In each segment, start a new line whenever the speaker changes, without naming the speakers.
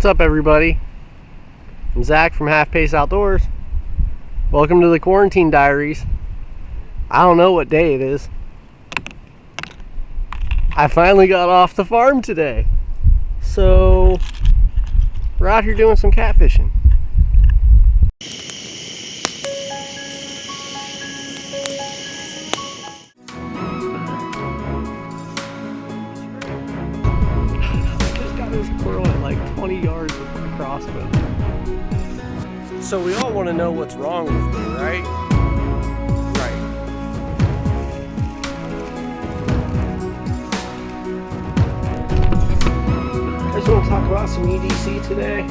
What's up, everybody? I'm Zach from HalfPace Outdoors. Welcome to the Quarantine Diaries. I don't know what day it is. I finally got off the farm today. So, we're out here doing some catfishing. Just got this squirrel at like 20 yards with my crossbow. So we all want to know what's wrong with me, right? Right. I just want to talk about some EDC today.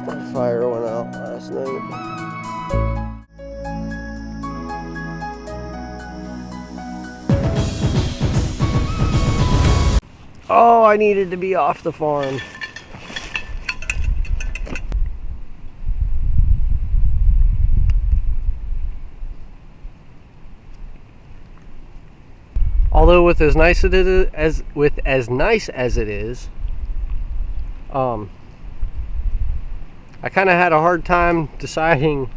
My fire went out last night. Oh, I needed to be off the farm. Although with as nice as it is, I kind of had a hard time deciding,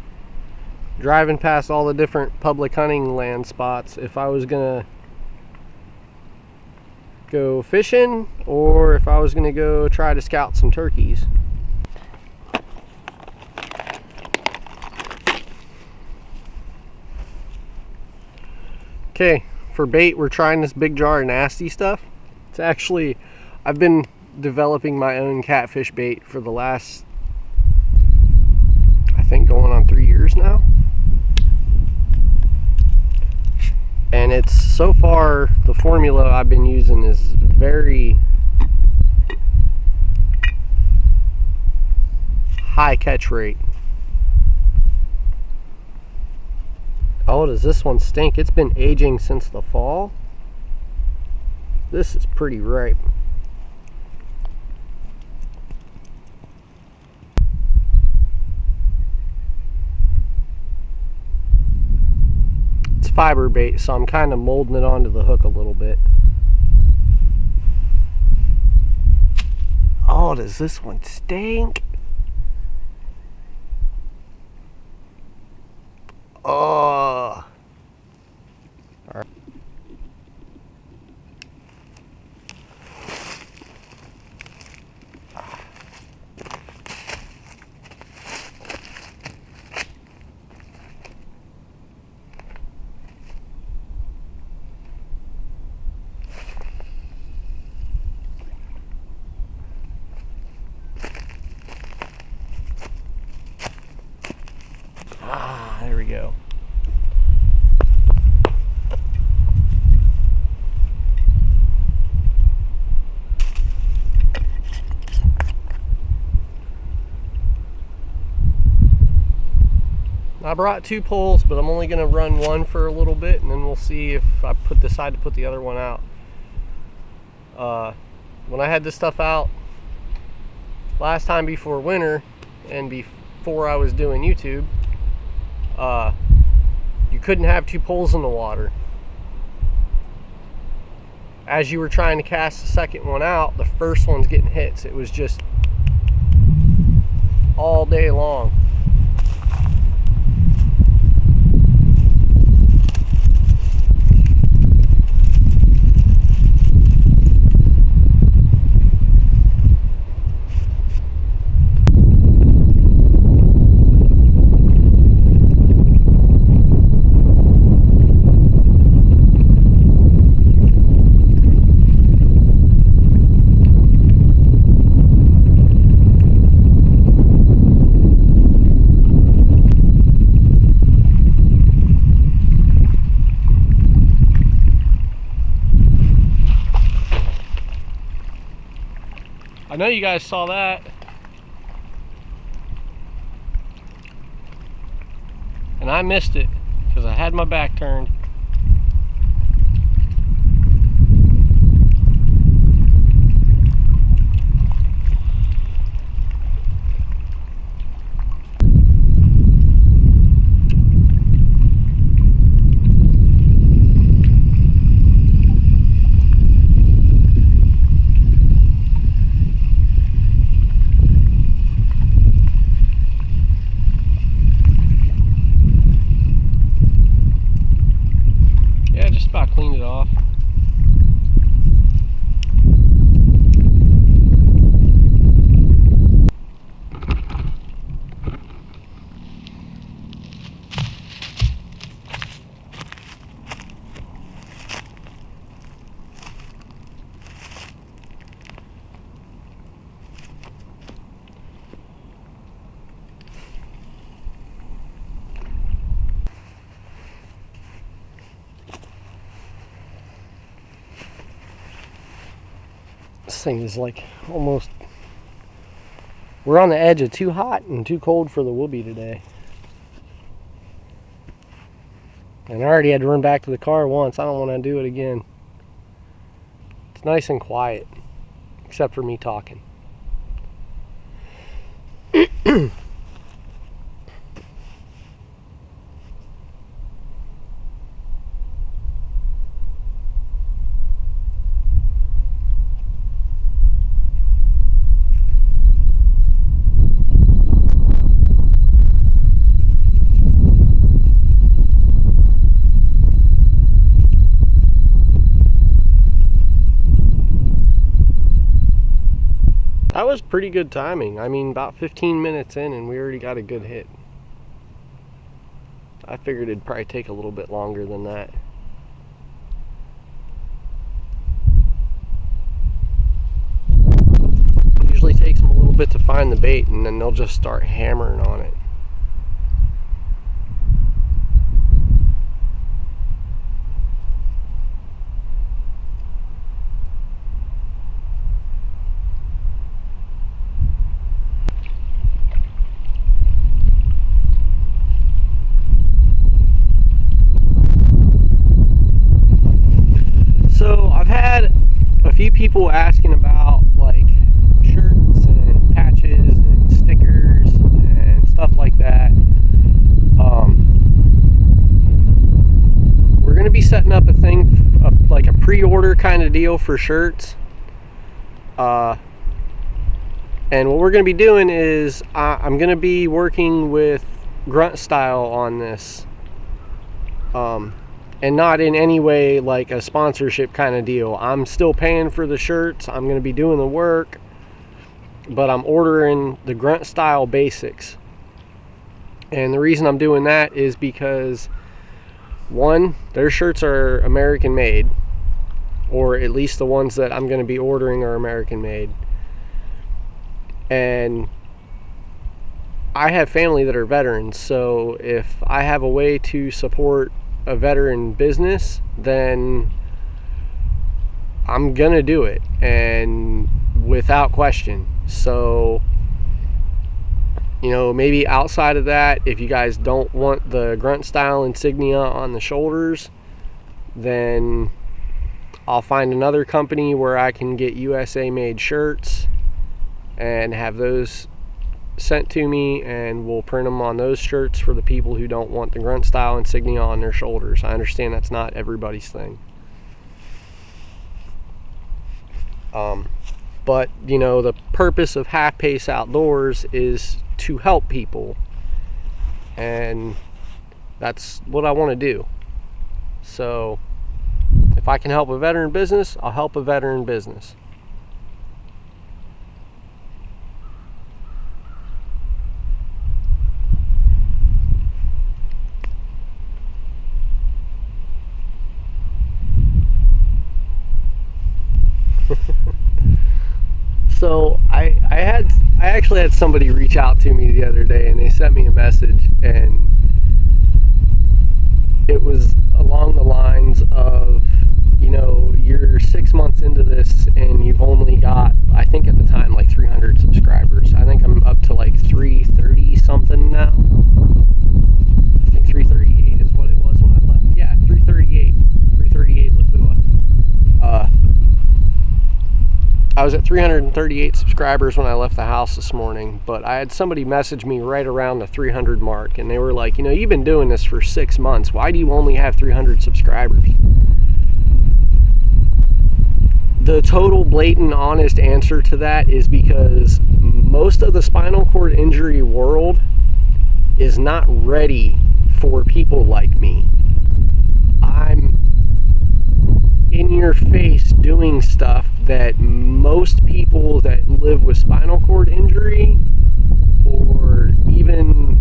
driving past all the different public hunting land spots, if I was gonna go fishing or if I was gonna go try to scout some turkeys. Okay, for bait we're trying this big jar of nasty stuff. It's actually, I've been developing my own catfish bait for the last, I think going on 3 years now. And it's, so far, the formula I've been using is very high catch rate. Oh, does this one stink? It's been aging since the fall. This is pretty ripe. Fiber bait, so I'm kind of molding it onto the hook a little bit. Oh, does this one stink? Oh. All right. There we go. I brought 2 poles, but I'm only going to run one for a little bit, and then we'll see if I decide to put the other one out. When I had this stuff out last time before winter and before I was doing YouTube, you couldn't have 2 poles in the water. As you were trying to cast the second one out, the first one's getting hits. It was just all day long. I know you guys saw that. And I missed it because I had my back turned. This thing is like almost, we're on the edge of too hot and too cold for the whoopee today. And I already had to run back to the car once. I don't want to do it again. It's nice and quiet, except for me talking. That was pretty good timing. I mean, about 15 minutes in and we already got a good hit. I figured it'd probably take a little bit longer than that. It usually takes them a little bit to find the bait, and then they'll just start hammering on it. So I've had a few people asking about like shirts and patches and stickers and stuff like that. We're going to be setting up a thing, like a pre-order kind of deal for shirts. And what we're going to be doing is I'm going to be working with Grunt Style on this. And not in any way like a sponsorship kind of deal. I'm still paying for the shirts. I'm going to be doing the work. But I'm ordering the Grunt Style basics. And the reason I'm doing that is because, one, their shirts are American made. Or at least the ones that I'm going to be ordering are American made. And I have family that are veterans. So if I have a way to support a veteran business, then I'm gonna do it, and without question. So, you know, maybe outside of that, if you guys don't want the Grunt Style insignia on the shoulders, then I'll find another company where I can get USA made shirts and have those sent to me, and we'll print them on those shirts for the people who don't want the Grunt Style insignia on their shoulders. I understand that's not everybody's thing. But, you know, the purpose of HalfPace Outdoors is to help people. And that's what I want to do. So, if I can help a veteran business, I'll help a veteran business. So I actually had somebody reach out to me the other day, and they sent me a message, and it was along the lines of, you know, you're 6 months into this and you've only got, I think at the time, like 300 subscribers. I think I'm up to like 330 something now. I think 338 is what it was when I left. Yeah, 338 Lafua. I was at 338 subscribers when I left the house this morning, but I had somebody message me right around the 300 mark, and they were like, you know, you've been doing this for 6 months. Why do you only have 300 subscribers? The total blatant honest answer to that is because most of the spinal cord injury world is not ready for people like me. I'm in your face doing stuff that most people that live with spinal cord injury, or even,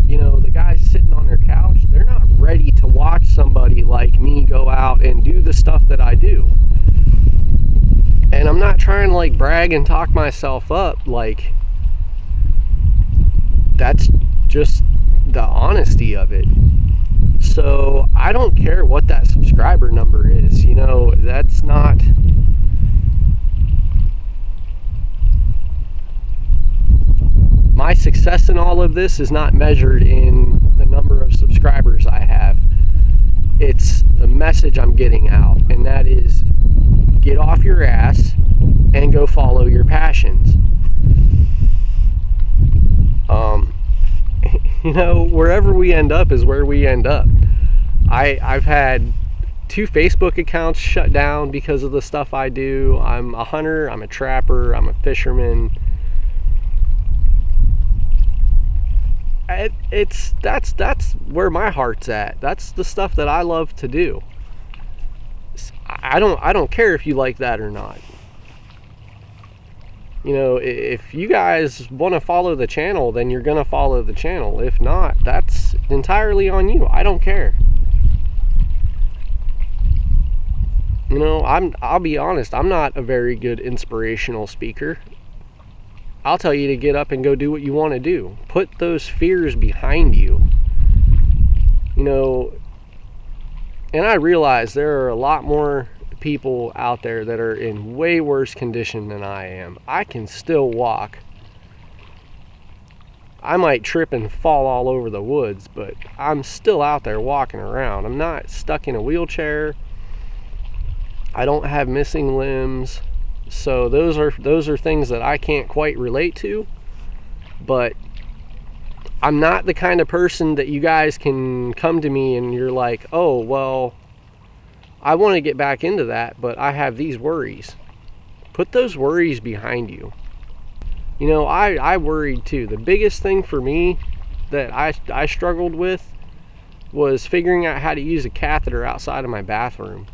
you know, the guys sitting on their couch, they're not ready to watch somebody like me go out and do the stuff that I do. And I'm not trying to like brag and talk myself up, like, that's just the honesty of it. So I don't care what that subscriber number is, you know, that's not, success in all of this is not measured in the number of subscribers I have. It's the message I'm getting out, and that is get off your ass and go follow your passions. You know, wherever we end up is where we end up. I've had 2 Facebook accounts shut down because of the stuff I do. I'm a hunter, I'm a trapper, I'm a fisherman. That's where my heart's at. That's the stuff that I love to do. I don't care if you like that or not. You know, if you guys want to follow the channel, then you're going to follow the channel. If not, that's entirely on you. I don't care. You know, I'll be honest, I'm not a very good inspirational speaker. I'll tell you to get up and go do what you want to do. Put those fears behind you. You know, and I realize there are a lot more people out there that are in way worse condition than I am. I can still walk. I might trip and fall all over the woods, but I'm still out there walking around. I'm not stuck in a wheelchair. I don't have missing limbs. So those are things that I can't quite relate to. But I'm not the kind of person that you guys can come to me and you're like, oh, well, I want to get back into that, but I have these worries. Put those worries behind you. You know, I worried too. The biggest thing for me that I struggled with was figuring out how to use a catheter outside of my bathroom.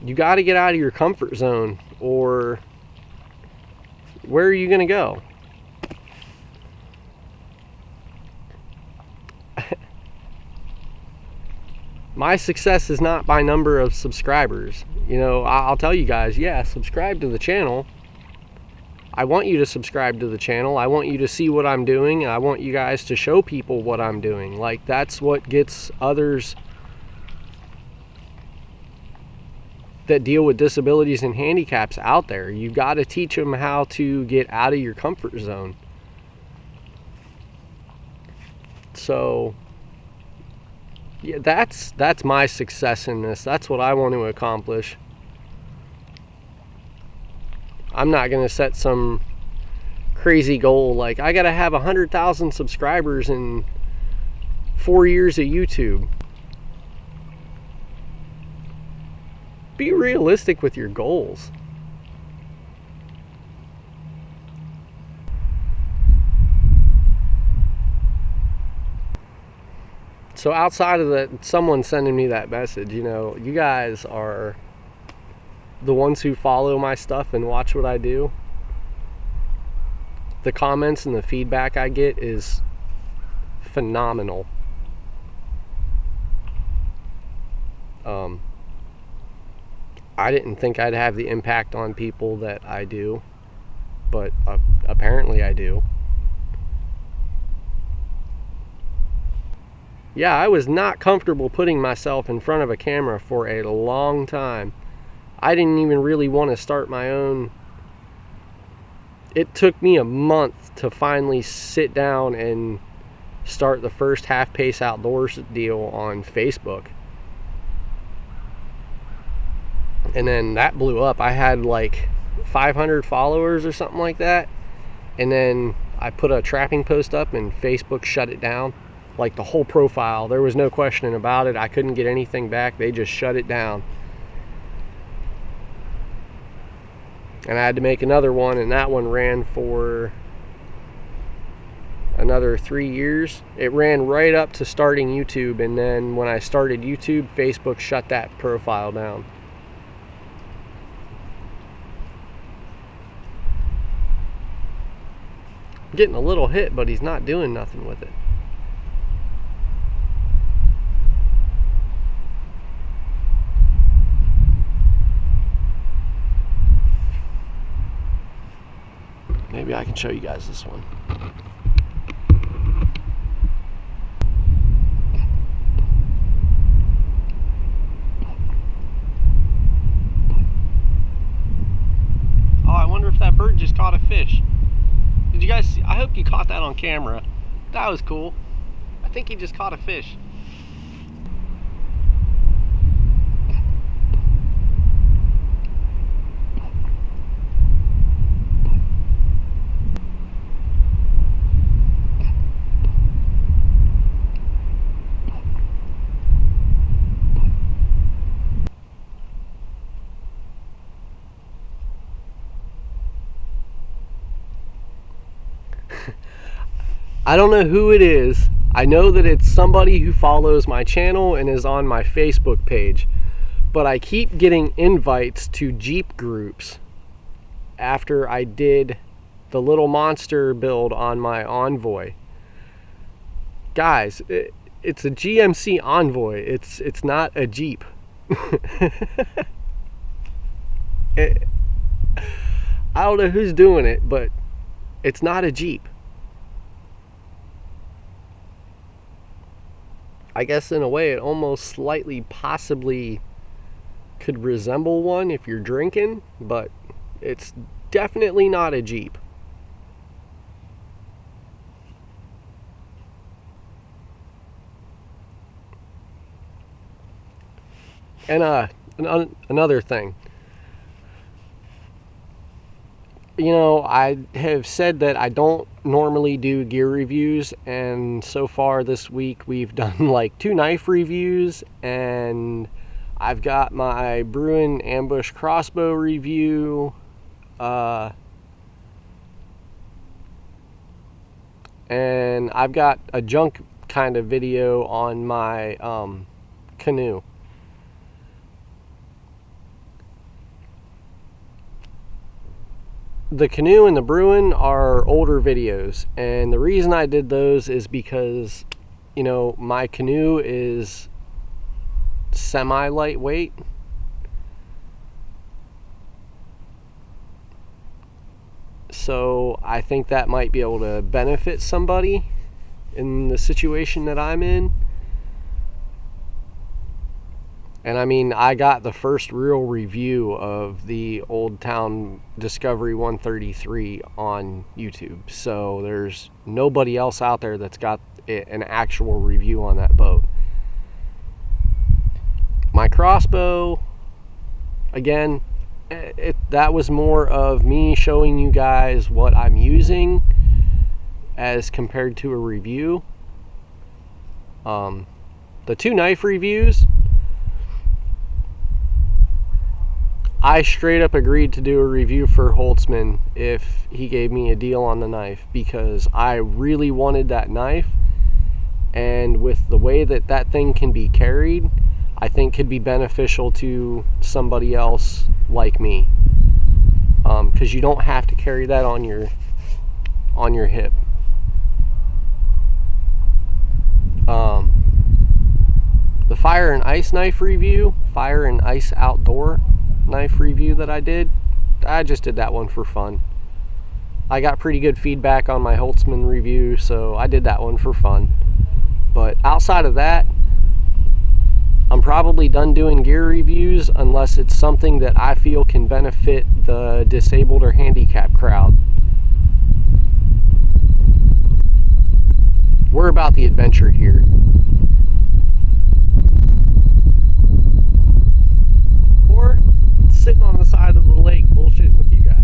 You got to get out of your comfort zone, or where are you going to go? My success is not by number of subscribers. You know, I'll tell you guys, yeah, subscribe to the channel. I want you to subscribe to the channel. I want you to see what I'm doing. I want you guys to show people what I'm doing. Like, that's what gets others that deal with disabilities and handicaps out there. You got to teach them how to get out of your comfort zone. So yeah, that's my success in this. That's what I want to accomplish. I'm not going to set some crazy goal like I got to have 100,000 subscribers in 4 years of YouTube. Be realistic with your goals. So outside of that, someone sending me that message, you know, you guys are the ones who follow my stuff and watch what I do. The comments and the feedback I get is phenomenal. I didn't think I'd have the impact on people that I do, but apparently I do. Yeah, I was not comfortable putting myself in front of a camera for a long time. I didn't even really want to start my own. It took me a month to finally sit down and start the first HalfPace Outdoors deal on Facebook. And then that blew up. I had like 500 followers or something like that. And then I put a trapping post up and Facebook shut it down. Like the whole profile. There was no question about it. I couldn't get anything back. They just shut it down. And I had to make another one, and that one ran for another 3 years. It ran right up to starting YouTube, and then when I started YouTube, Facebook shut that profile down. I'm getting a little hit, but he's not doing nothing with it. Maybe I can show you guys this one. Oh, I wonder if that bird just caught a fish. Did you guys see? I hope you caught that on camera. That was cool. I think he just caught a fish. I don't know who it is. I know that it's somebody who follows my channel and is on my Facebook page, but I keep getting invites to Jeep groups after I did the little monster build on my Envoy. Guys, it's a GMC Envoy. It's not a Jeep. I don't know who's doing it, but it's not a Jeep. I guess in a way it almost slightly possibly could resemble one if you're drinking, but it's definitely not a Jeep. And another thing. You know, I have said that I don't normally do gear reviews, and so far this week we've done like 2 knife reviews, and I've got my Bruin ambush crossbow review, and I've got a junk kind of video on my canoe. The canoe and the Bruin are older videos, and the reason I did those is because, you know, my canoe is semi-lightweight. So I think that might be able to benefit somebody in the situation that I'm in. And I mean, I got the first real review of the Old Town Discovery 133 on YouTube. So there's nobody else out there that's got an actual review on that boat. My crossbow, again, that was more of me showing you guys what I'm using as compared to a review. The 2 knife reviews, I straight up agreed to do a review for Holtzman if he gave me a deal on the knife, because I really wanted that knife, and with the way that that thing can be carried, I think could be beneficial to somebody else like me, because you don't have to carry that on your hip. The Fire and Ice knife review, Fire and Ice Outdoor knife review that I just did that one for fun. I got pretty good feedback on my Holtzman review, so I did that one for fun. But outside of that, I'm probably done doing gear reviews unless it's something that I feel can benefit the disabled or handicapped crowd. We're about the adventure here. Or sitting on the side of the lake bullshitting with you guys.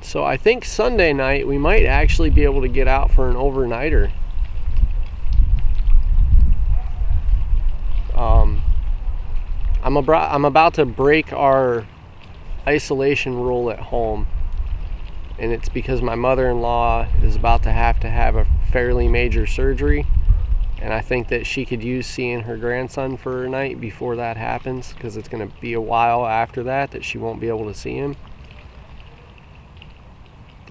So I think Sunday night we might actually be able to get out for an overnighter. I'm about to break our isolation rule at home, and it's because my mother-in-law is about to have a fairly major surgery, And I think that she could use seeing her grandson for a night before that happens, because it's going to be a while after that she won't be able to see him.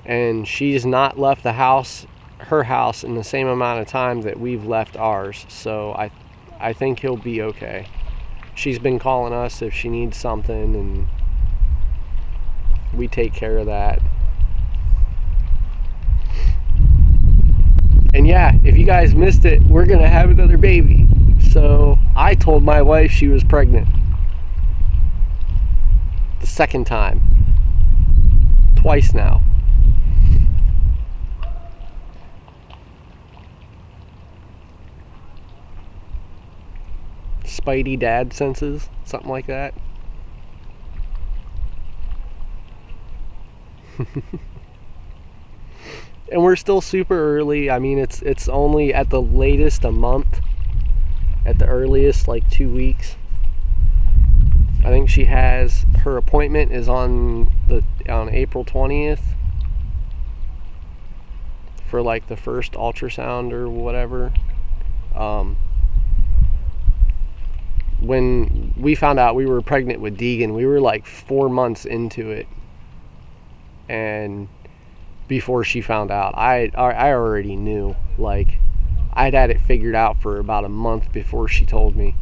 And she's not left her house in the same amount of time that we've left ours. So I think he'll be okay. She's been calling us if she needs something, and we take care of that. And yeah, if you guys missed it, we're gonna have another baby. So I told my wife she was pregnant. The second time. Twice now. Spidey dad senses, something like that. And we're still super early. I mean, it's only at the latest a month, at the earliest like 2 weeks. I think she has her appointment is on April 20th for like the first ultrasound or whatever. When we found out we were pregnant with Deegan, we were like 4 months into it, and before she found out, I already knew. Like, I'd had it figured out for about a month before she told me.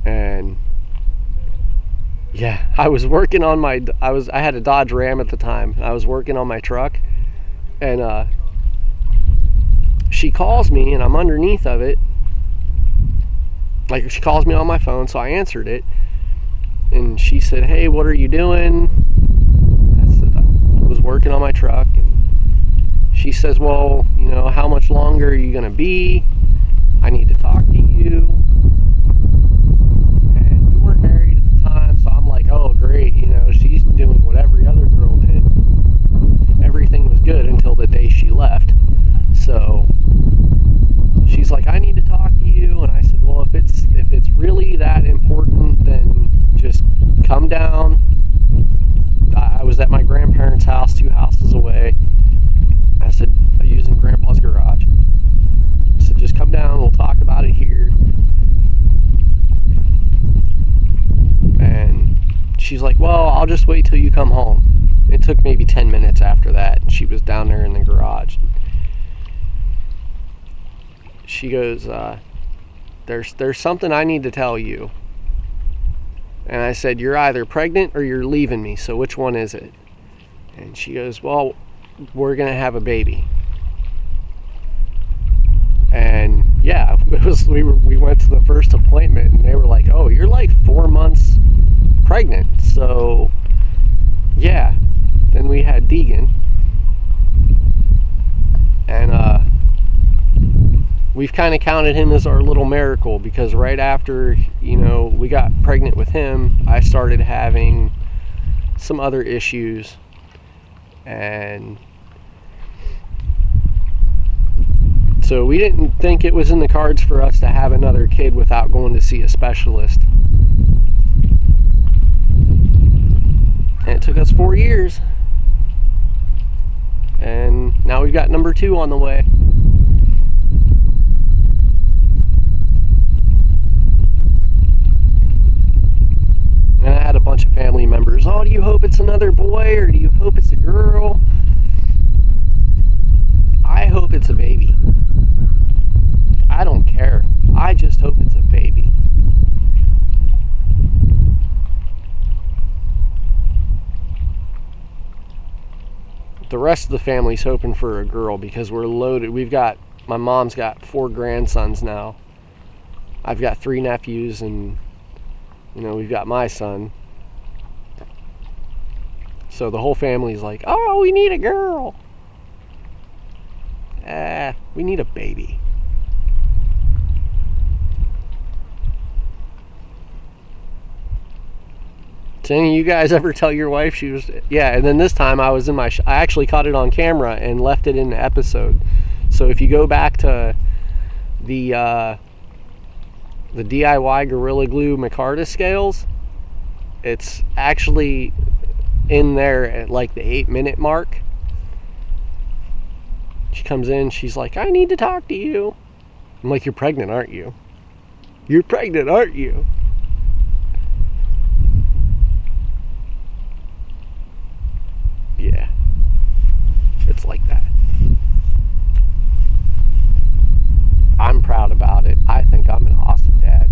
And yeah, I was working on I had a Dodge Ram at the time. I was working on my truck, and she calls me, and I'm underneath of it. Like, she calls me on my phone, so I answered it. And she said, "Hey, what are you doing?" I said, "I was working on my truck." And she says, "Well, how much longer are you going to be? I need to talk to you." And we weren't married at the time, so I'm like, "Oh, great. She's doing what every other girl did." Everything was good until the day she left. So she's like, "I need to talk to you." And I said, "Well, if it's really that important, then just come down." I was at my grandparents' house, 2 houses away. I said, using Grandpa's garage. I said, "Just come down, we'll talk about it here." And she's like, "Well, I'll just wait till you come home." It took maybe 10 minutes after that, and she was down there in the garage. She goes, there's something I need to tell you." And I said, "You're either pregnant or you're leaving me, so which one is it?" And she goes, "Well, we're going to have a baby." And yeah, we went to the first appointment, and they were like, "Oh, you're like 4 months pregnant." So yeah, then we had Deegan. And we've kind of counted him as our little miracle, because right after we got pregnant with him, I started having some other issues, and so we didn't think it was in the cards for us to have another kid without going to see a specialist. And it took us 4 years, and now we've got number 2 on the way. And I had a bunch of family members, "Oh, do you hope it's another boy, or do you hope it's a girl?" I hope it's a baby. I don't care. I just hope it's a baby. The rest of the family's hoping for a girl, because we're loaded. My mom's got 4 grandsons now. I've got 3 nephews, and we've got my son. So the whole family's like, "Oh, we need a girl." We need a baby. Did any of you guys ever tell your wife she was... Yeah, and then this time I was in I actually caught it on camera and left it in the episode. So if you go back to the DIY Gorilla Glue Micarta scales, it's actually in there at like the 8-minute mark. She comes in, she's like, I need to talk to you. I'm like, you're pregnant, aren't you? You're pregnant, aren't you? Yeah. It's like that. I'm proud about it. I think I'm an awesome dad.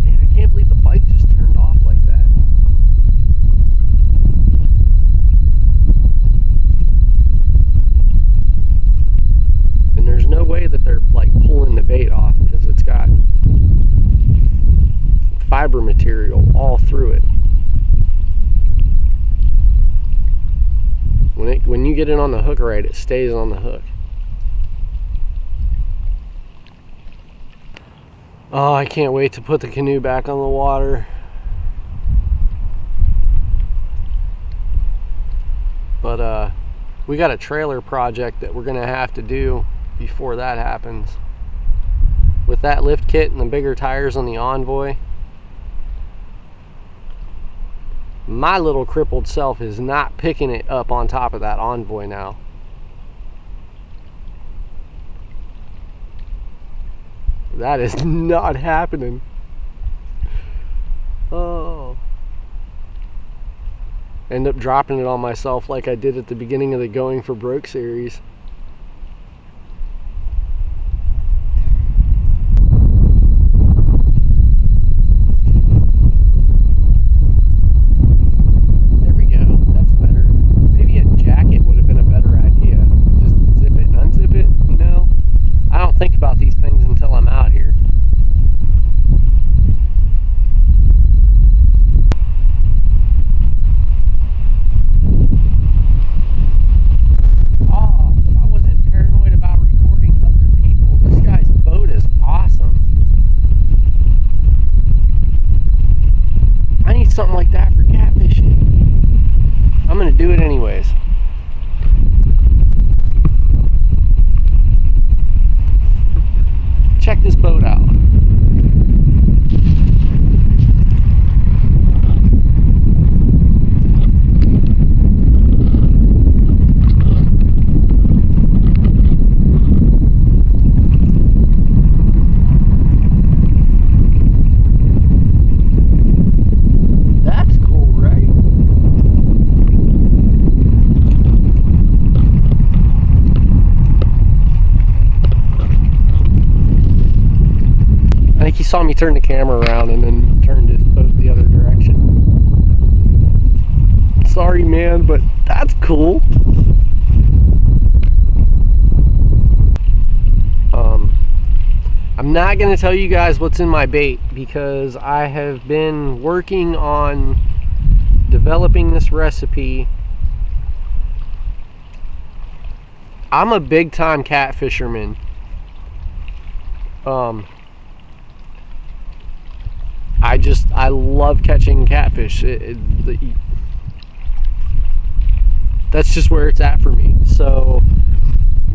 Man, I can't believe the bike just turned off like that. And there's no way that they're like pulling the bait off because it's got fiber material all through it. When you get it on the hook right, it stays on the hook. Oh, I can't wait to put the canoe back on the water. But we got a trailer project that we're gonna have to do before that happens. With that lift kit and the bigger tires on the Envoy, my little crippled self is not picking it up on top of that Envoy now. That is not happening. Oh. End up dropping it on myself like I did at the beginning of the Going for Broke series. Think about these things until I'm out here. Oh, if I wasn't paranoid about recording other people, this guy's boat is awesome. I need something like that for catfishing. I'm gonna do it anyways. Check this boat out. That's cool, right? I think he saw me turn the camera around and then turned his boat the other direction. Sorry, man, but that's cool. I'm not going to tell you guys what's in my bait because I have been working on developing this recipe. I'm a big time cat fisherman. I love catching catfish. That's just where it's at for me. So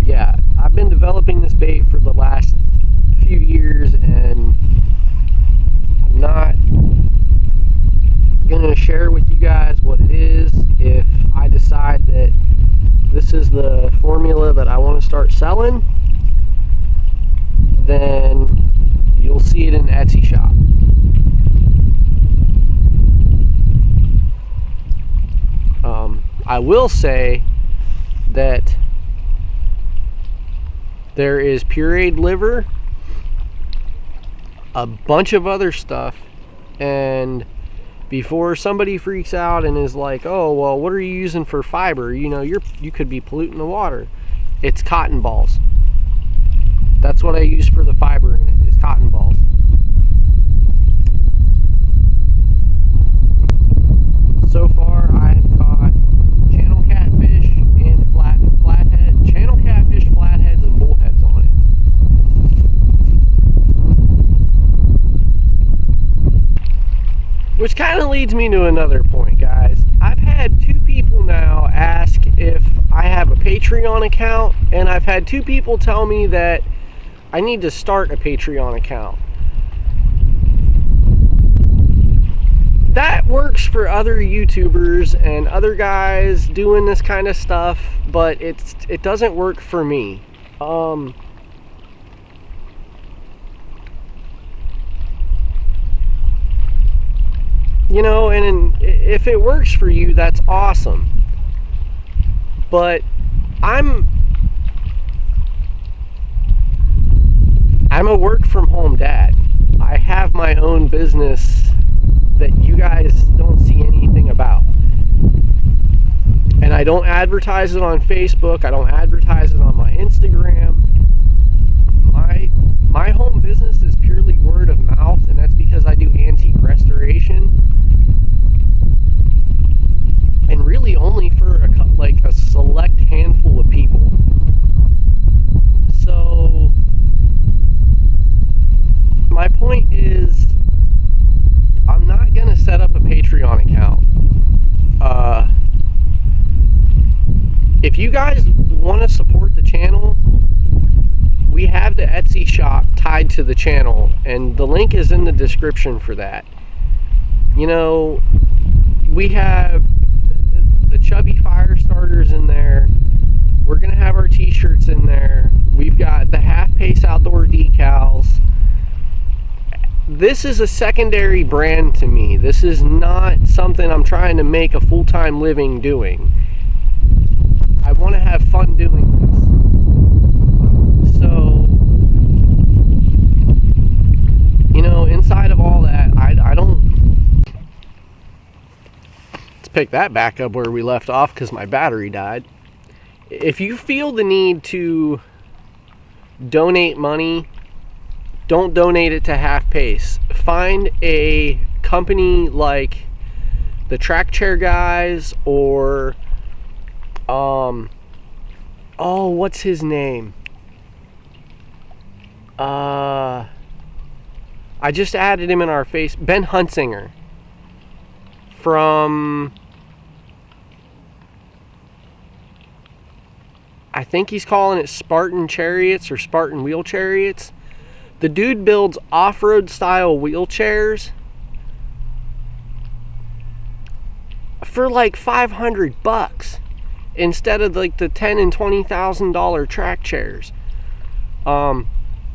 yeah, I've been developing this bait for the last few years, and I'm not gonna share with you guys what it is. If I decide that this is the formula that I want to start selling, then you'll see it in the Etsy shop. I will say that there is pureed liver, a bunch of other stuff, and before somebody freaks out and is like, oh, well, what are you using for fiber? You know, you could be polluting the water. It's cotton balls. That's what I use for the fiber in it, is cotton balls. So far, I have caught channel catfish and flathead, channel catfish, flatheads, and bullheads on it. Which kind of leads me to another point, guys. I've had 2 people now ask if I have a Patreon account, and I've had 2 people tell me that I need to start a Patreon account. that works for other YouTubers and other guys doing this kind of stuff, but it doesn't work for me. You know, and if it works for you, that's awesome. But I'm a work from home dad. I have my own business that you guys don't see anything about. And I don't advertise it on Facebook. I don't advertise it on my Instagram. My home business is purely word of mouth, and that's because I do antique restoration. And really only for a select handful of people. So my point is, I'm not going to set up a Patreon account. If you guys want to support the channel, we have the Etsy shop tied to the channel, and the link is in the description for that. You know, we have the chubby Firestarters in there. We're going to have our t-shirts in there. We've got the HalfPace Outdoor decals. This is a secondary brand to me. This is not something I'm trying to make a full-time living doing. I want to have fun doing this. So, you know, inside of all that, I don't... Let's pick that back up where we left off because my battery died. If you feel the need to donate money, don't donate it to HalfPace. Find a company like the Track Chair guys or what's his name? I just added him in our face. Ben Huntsinger from, I think he's calling it Spartan Chariots or Spartan Wheel Chariots. The dude builds off-road style wheelchairs for like $500 instead of like the $10,000 and $20,000 track chairs.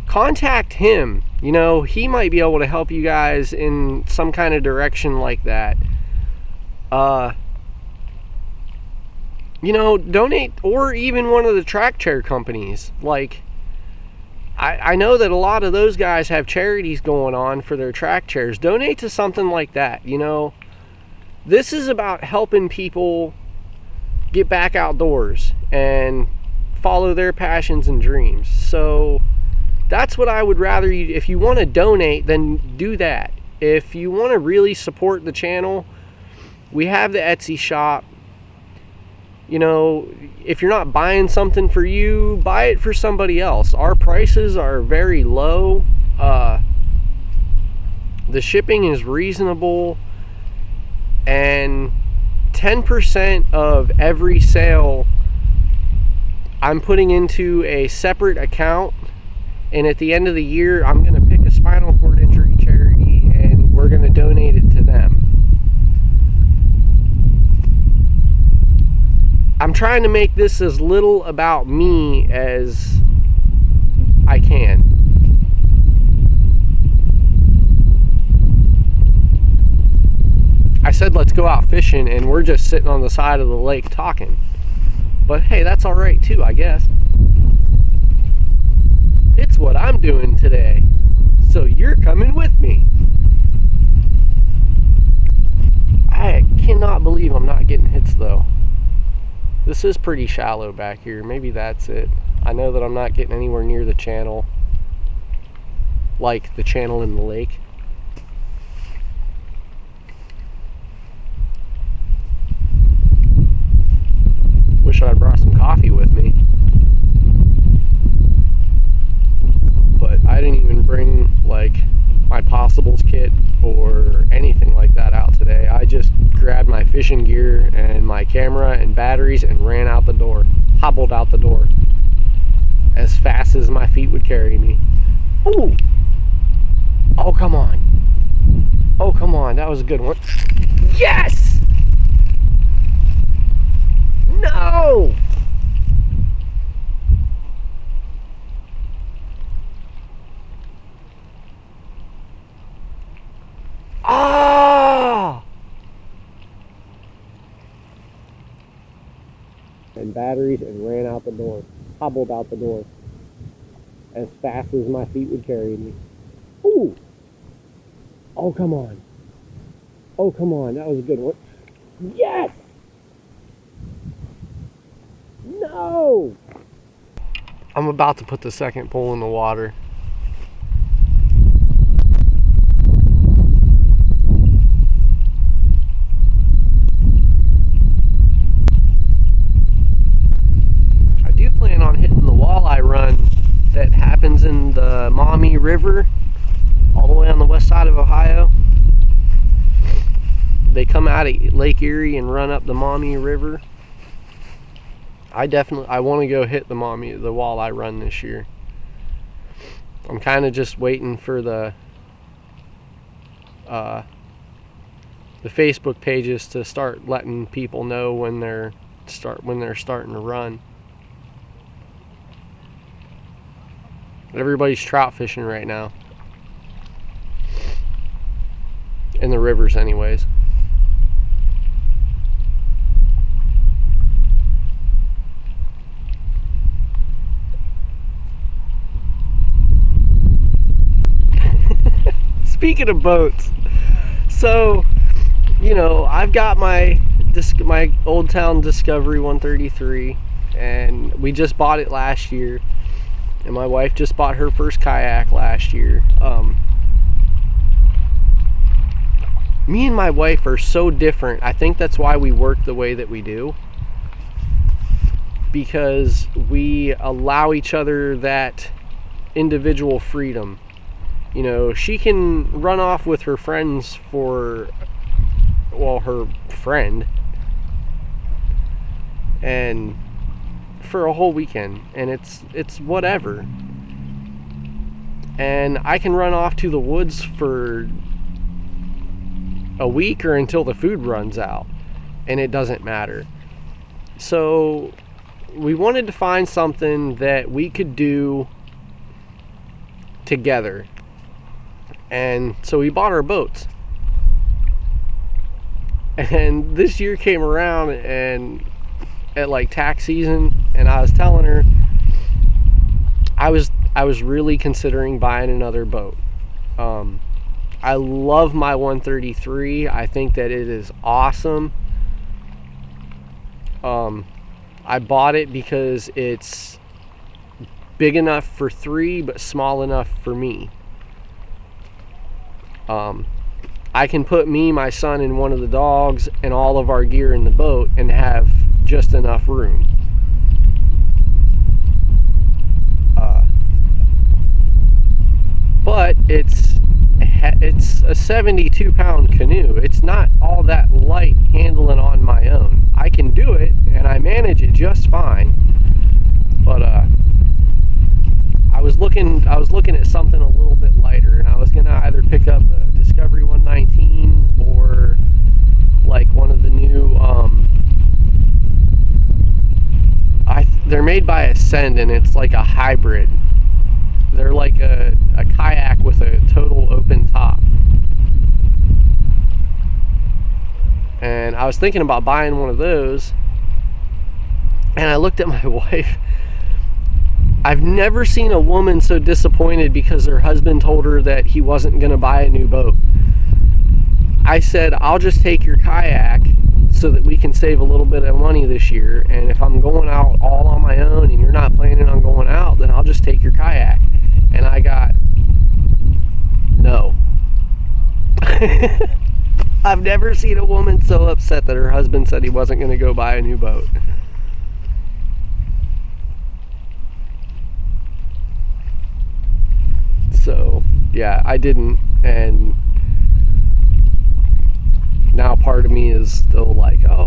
Contact him. You know, he might be able to help you guys in some kind of direction like that. You know, donate, or even one of the track chair companies. Like, I know that a lot of those guys have charities going on for their track chairs. Donate to something like that, you know. This is about helping people get back outdoors and follow their passions and dreams. So that's what I would rather you, if you want to donate, then do that. If you want to really support the channel, we have the Etsy shop. You know, if you're not buying something for you, buy it for somebody else. Our prices are very low. The shipping is reasonable, and 10% of every sale I'm putting into a separate account, and at the end of the year I'm going to pick a spinal cord injury charity and we're going to donate it to them. I'm trying to make this as little about me as I can. I said let's go out fishing, and we're just sitting on the side of the lake talking. But hey, that's all right too, I guess. It's what I'm doing today, so you're coming with me. I cannot believe I'm not getting hits though. This is pretty shallow back here. Maybe that's it. I know that I'm not getting anywhere near the channel, like the channel in the lake. Wish I'd brought some coffee with me. But I didn't even bring like my possibles kit or anything like that out today. I just grabbed my fishing gear and my camera and batteries and ran out the door. Hobbled out the door as fast as my feet would carry me. Ooh! Oh, come on. Oh, come on. That was a good one. Yes! No! Ah! And batteries, and ran out the door. Hobbled out the door. As fast as my feet would carry me. Ooh! Oh, come on. Oh, come on. That was a good one. Yes! No! I'm about to put the second pole in the water. I do plan on hitting the walleye run that happens in the Maumee River all the way on the west side of Ohio. They come out of Lake Erie and run up the Maumee River. I want to go hit the walleye run this year. I'm kind of just waiting for the Facebook pages to start letting people know when they're starting to run. Everybody's trout fishing right now. In the rivers anyways. Speaking of boats, so, you know, I've got my Old Town Discovery 133, and we just bought it last year, and my wife just bought her first kayak last year. Me and my wife are so different. I think that's why we work the way that we do, because we allow each other that individual freedom. You know, she can run off with her friends her friend, and for a whole weekend, and it's whatever. And I can run off to the woods for a week or until the food runs out, and it doesn't matter. So we wanted to find something that we could do together. And so we bought our boats. And this year came around, and at like tax season, and I was telling her I was really considering buying another boat. I love my 133. I think that it is awesome. I bought it because it's big enough for 3 but small enough for me. I can put me, my son, and one of the dogs and all of our gear in the boat and have just enough room. But it's a 72-pound canoe. It's not all that light handling on my own. I can do it, and I manage it just fine. But I was looking at something a little bit lighter, and I was gonna either pick up the Discovery 119 or like one of the new they're made by Ascend, and it's like a hybrid. They're like a kayak with a total open top. And I was thinking about buying one of those, and I looked at my wife. I've never seen a woman so disappointed because her husband told her that he wasn't going to buy a new boat. I said, I'll just take your kayak so that we can save a little bit of money this year, and if I'm going out all on my own and you're not planning on going out, then I'll just take your kayak. And I got no. I've never seen a woman so upset that her husband said he wasn't going to go buy a new boat. So, yeah, I didn't, and now part of me is still like, oh,